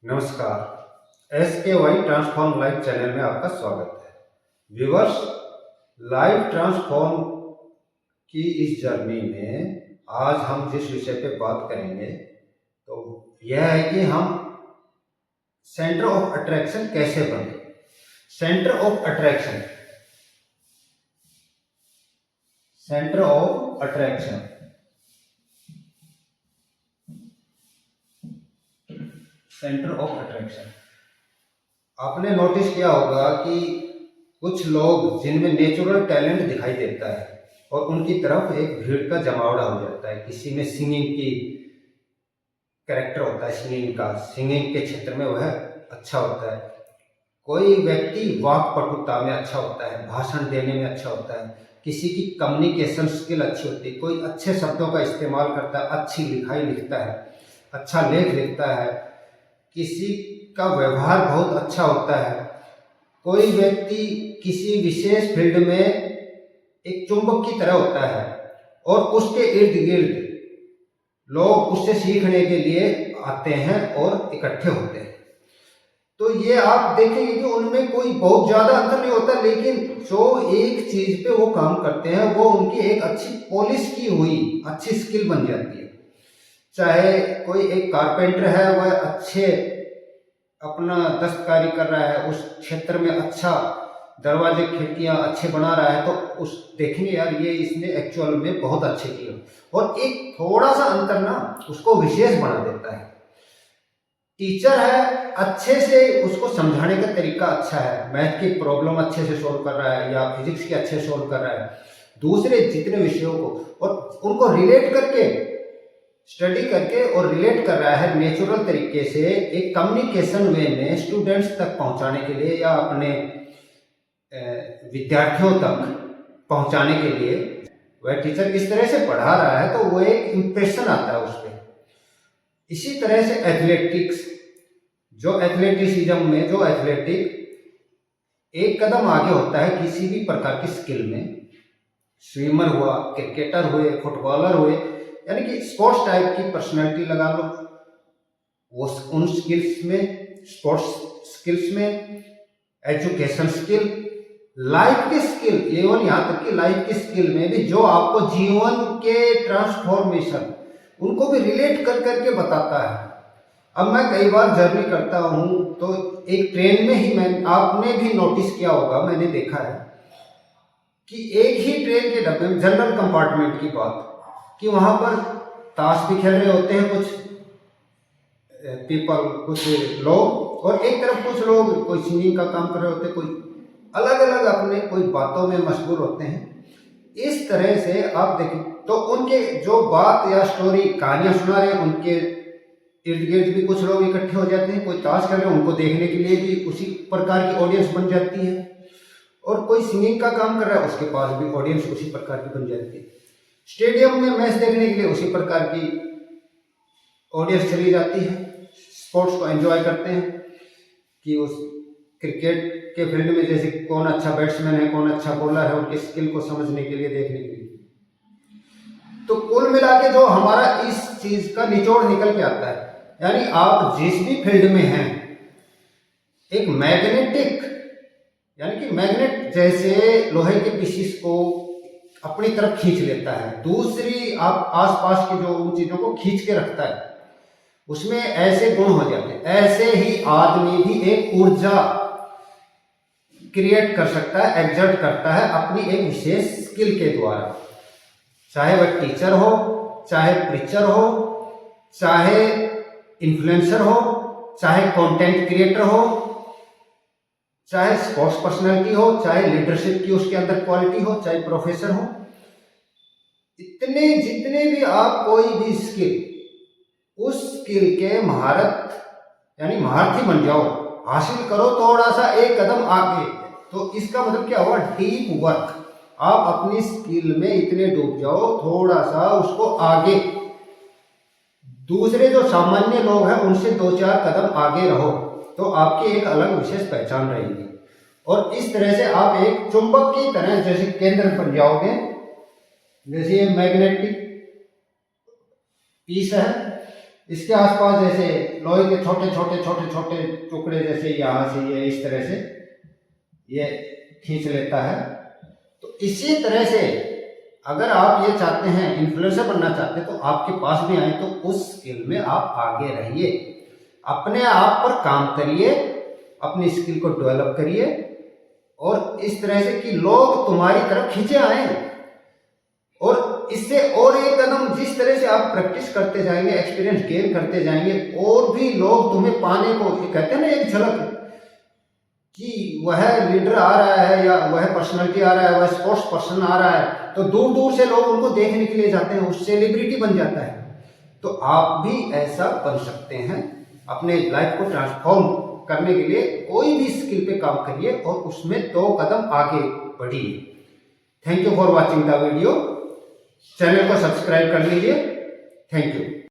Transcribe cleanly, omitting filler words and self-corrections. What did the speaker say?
नमस्कार। SKY transform life channel में आपका स्वागत है। व्यूवर्स, लाइफ ट्रांसफॉर्म की इस जर्नी में आज हम जिस विषय पे बात करेंगे तो यह है कि हम सेंटर ऑफ अट्रैक्शन कैसे बने। Centre of attraction, centre of attraction, centre of attraction. आपने नोटिस किया होगा कि कुछ लोग जिनमें नेचुरल टैलेंट दिखाई देता है और उनकी तरफ एक भीड़ का जमावड़ा हो जाता है। किसी में सिंगिंग की कैरेक्टर होता है, सिंगिंग के क्षेत्र में वह अच्छा होता है। कोई व्यक्ति वाक्पटुता में अच्छा होता है, भाषण देने में अच्छा होता है, किसी की कम्युनिकेशन स्किल अच्छी होती है, कोई अच्छे शब्दों का इस्तेमाल करता है, अच्छी लिखाई लिखता है, अच्छा लेख लिखता है, किसी का व्यवहार बहुत अच्छा होता है। कोई व्यक्ति किसी विशेष फील्ड में एक चुंबक की तरह होता है और उसके इर्द गिर्द लोग उससे सीखने के लिए आते हैं और इकट्ठे होते हैं। तो ये आप देखेंगे कि उनमें कोई बहुत ज्यादा अंतर नहीं होता, लेकिन जो एक चीज पे वो काम करते हैं वो उनकी एक अच्छी पॉलिश की हुई अच्छी स्किल बन जाती है। चाहे कोई एक कारपेंटर है, वह अच्छे अपना दस्तकारी कर रहा है, उस क्षेत्र में अच्छा दरवाजे खिड़कियां अच्छे बना रहा है, तो उस देखेंगे यार ये इसने एक्चुअल में बहुत अच्छे किए। और एक थोड़ा सा अंतर ना उसको विशेष बना देता है। टीचर है, अच्छे से उसको समझाने का तरीका अच्छा है, मैथ की प्रॉब्लम अच्छे से सोल्व कर रहा है या फिजिक्स की अच्छे से सोल्व कर रहा है, दूसरे जितने विषयों को और उनको रिलेट करके स्टडी करके और रिलेट कर रहा है नेचुरल तरीके से एक कम्युनिकेशन वे में स्टूडेंट्स तक पहुंचाने के लिए या अपने विद्यार्थियों तक पहुंचाने के लिए। वह टीचर किस तरह से पढ़ा रहा है तो वो एक इम्प्रेशन आता है उस पर। इसी तरह से एथलेटिक्स, जो एथलेटिसिज्म में जो एथलेटिक एक कदम आगे होता है किसी भी प्रकार की स्किल में, स्विमर हुआ, क्रिकेटर हुए, फुटबॉलर हुए, यानी कि स्पोर्ट्स टाइप की पर्सनैलिटी लगा लो, वो उन स्किल्स में, स्पोर्ट्स स्किल्स में, एजुकेशन स्किल, लाइफ की स्किल, एवं यहाँ तक कि लाइफ की स्किल में भी जो आपको जीवन के ट्रांसफॉर्मेशन उनको भी रिलेट कर करके बताता है। अब मैं कई बार जर्नी करता हूँ तो एक ट्रेन में ही मैं, आपने भी नोटिस किया होगा, मैंने देखा है कि एक ही ट्रेन के डब्बे में, जनरल कंपार्टमेंट की बात, कि वहां पर ताश भी खेल रहे होते हैं कुछ पीपल, कुछ लोग, और एक तरफ कुछ लोग कोई सिंगिंग का काम कर रहे होते हैं, कोई अलग अलग अपने कोई बातों में मशगूल होते हैं। इस तरह से आप देखें तो उनके जो बात या स्टोरी कहानियां सुना रहे हैं, उनके इर्द गिर्द भी कुछ लोग इकट्ठे हो जाते हैं। कोई ताश खेल रहे हैं, उनको देखने के लिए भी उसी प्रकार की ऑडियंस बन जाती है, और कोई सिंगिंग का काम कर रहा है उसके पास भी ऑडियंस उसी प्रकार की बन जाती है। स्टेडियम में मैच देखने के लिए उसी प्रकार की ऑडियंस चली जाती है। स्पोर्ट्स को एंजॉय करते हैं कि उस क्रिकेट के फील्ड में जैसे कौन अच्छा बैट्समैन है, कौन अच्छा बॉलर है, उनकी स्किल को समझने के लिए, देखने के लिए। तो कुल मिला के जो हमारा इस चीज का निचोड़ निकल के आता है, यानी आप जिस भी फील्ड में हैं, एक मैग्नेटिक, यानी कि मैग्नेट जैसे लोहे के पीसीस को अपनी तरफ खींच लेता है, दूसरी आप आसपास की जो उन चीजों को खींच के रखता है, उसमें ऐसे गुण हो जाते हैं। ऐसे ही आदमी भी एक ऊर्जा क्रिएट कर सकता है, एग्जर्ट करता है अपनी एक विशेष स्किल के द्वारा। चाहे वह टीचर हो, चाहे प्रीचर हो, चाहे इन्फ्लुएंसर हो, चाहे कंटेंट क्रिएटर हो, चाहे स्पोर्ट्स पर्सनालिटी हो, चाहे लीडरशिप की उसके अंदर क्वालिटी हो, चाहे प्रोफेसर हो, इतने जितने भी आप कोई भी स्किल, उस स्किल के महारत यानी महारथी बन जाओ, हासिल करो थोड़ा सा एक कदम आगे। तो इसका मतलब क्या हुआ? Deep work. आप अपनी स्किल में इतने डूब जाओ, थोड़ा सा उसको आगे, दूसरे जो सामान्य लोग हैं उनसे 2-4 कदम आगे रहो, तो आपकी एक अलग विशेष पहचान रहेगी। और इस तरह से आप एक चुंबक की तरह जैसे केंद्र बन जाओगे। जैसे ये मैग्नेटिक पीस है, इसके आसपास जैसे लोहे के छोटे छोटे छोटे छोटे टुकड़े, जैसे यहाँ से ये इस तरह से ये खींच लेता है। तो इसी तरह से अगर आप ये चाहते हैं, इन्फ्लुएंसर बनना चाहते हैं, तो आपके पास भी आए तो उस स्किल में आप आगे रहिए, अपने आप पर काम करिए, अपनी स्किल को डेवलप करिए और इस तरह से कि लोग तुम्हारी तरफ खींचे आए। और इससे और एक कदम, जिस तरह से आप प्रैक्टिस करते जाएंगे, एक्सपीरियंस गेन करते जाएंगे, और भी लोग तुम्हें पाने को, कहते हैं ना एक झलक, कि वह लीडर आ रहा है या वह पर्सनालिटी आ रहा है, वह स्पोर्ट्स पर्सन आ रहा है, तो दूर दूर से लोग उनको देखने के लिए जाते हैं, उस सेलिब्रिटी बन जाता है। तो आप भी ऐसा बन सकते हैं। अपने लाइफ को ट्रांसफॉर्म करने के लिए कोई भी स्किल पे काम करिए और उसमें 2 कदम आगे बढ़िए। Thank you for watching the video. Channel को सब्सक्राइब कर लीजिए। Thank you.